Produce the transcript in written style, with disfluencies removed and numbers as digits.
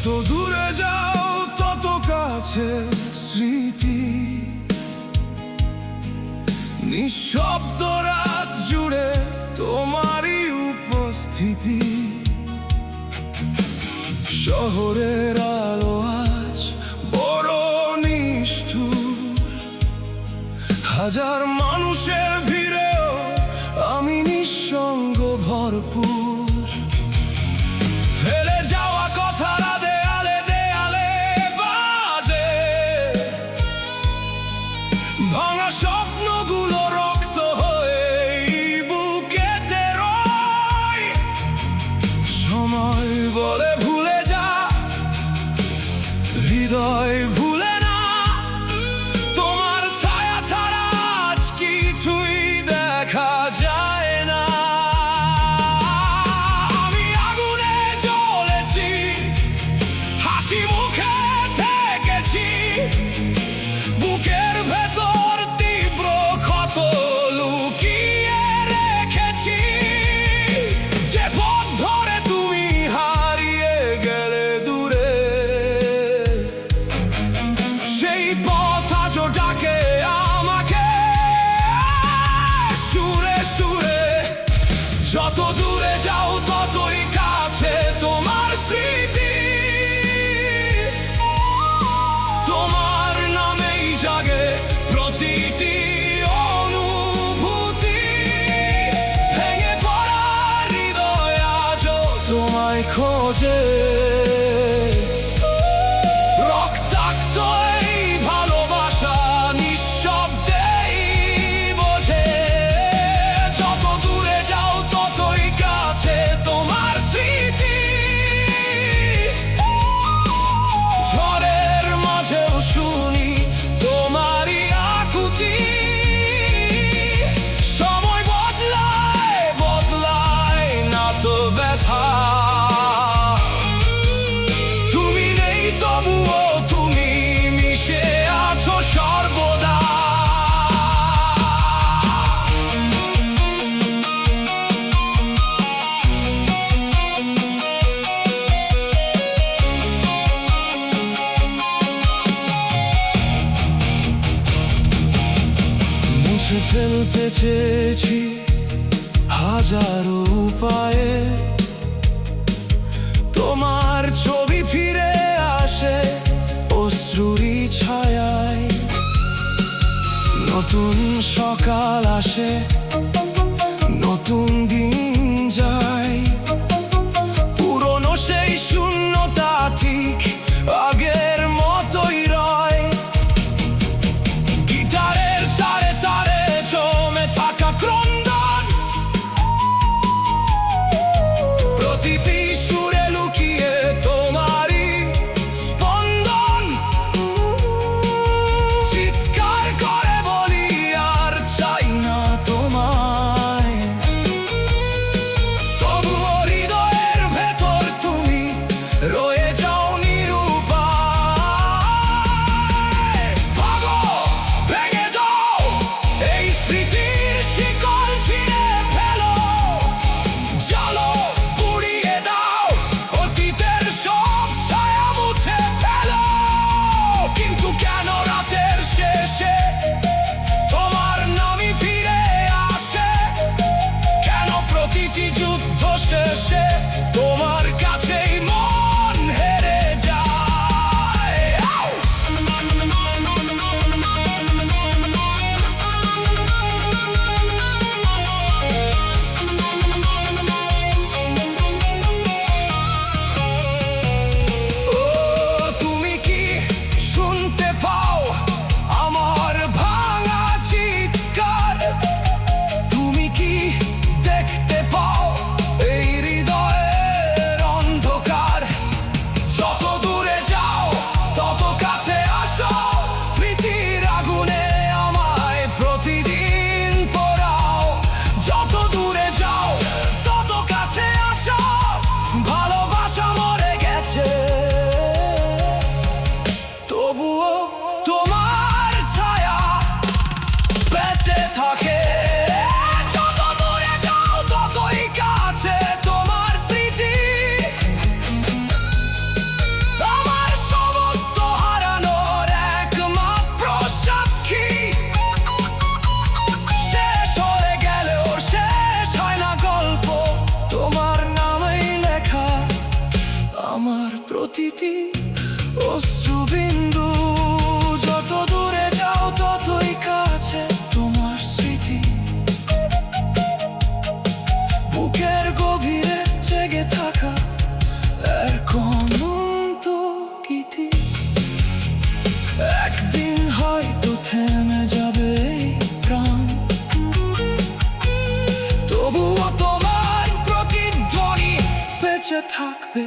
যত দূরে যাও তত কাছে স্মৃতি, নিঃশব্দ রাত জুড়ে তোমারই উপস্থিতি। শহরের আলো আজ বড় নিষ্ঠুর, হাজার মানুষের ভিড়েও আমি নিঃসঙ্গ ভরপুর। ফেলে যাওয়া কথারা দেয়ালে দেয়ালে বাজে, ভাঙা স্বপ্নগুলো রক্ত হয়ে বুকেতে রয়। সময় বলে ভুলে যা, হৃদয় ভুলে না, তোমার ছায়া ছাড়া আজ কিছুই দেখা যায় না। আমি আগুনে জ্বলেছি, হাসি মুখে থেকেছি, বুকের ভেতর তীব্র ক্ষত লুকিয়ে রেখেছি। যে পথ ধরে তুমি হারিয়ে গেলে দূরে, সেই পথ আজও ডাকে আমাকে সুরে সুরে। যত দূরে যাও ততই কাছে তোমার স্মৃতি, তোমার নামেই জাগে প্রতিটি অনুভূতি। ভেঙে পড়া হৃদয় আজও তোমায় খোঁজে, রক্তাক্ত এই ভালোবাসা নিঃশব্দেই বোঝে। যত দূরে যাও ততই কাছে তোমার স্মৃতি, ঝড়ের মাঝেও শুনি তোমারই আকুতি। সময় বদলায় বদলায় না তো ব্যথা, তুমি নেই তবুও তুমি মিশে আছো সর্বদা। মুছে ফেলতে চেয়েছি হাজারো উপায়ে, তোমার ছবি ফিরে আসে অশ্রুরি ছায়ায়। নতুন সকাল আসে, নতুন দিন যায়, পুরনো সেই শূন্যতা ঠিক আগের মতোই রয়। গিটারের তারে তারে জমে থাকা ক্রন্দন, প্রতিটি সুরে লুকিয়ে তোমারই স্পন্দন। চিৎকার করে বলি আর চাই না তোমায়, স্মৃতি অশ্রুবিন্দু। যত দূরে যাও ততই কাছে তোমার স্মৃতি। বুকের গভীরে জেগে থাকা এক অনন্ত গীতি। একদিন হয়তো থেমে যাবে এই প্রাণ, তবুও তোমার প্রতিধ্বনি বেঁচে থাকবে।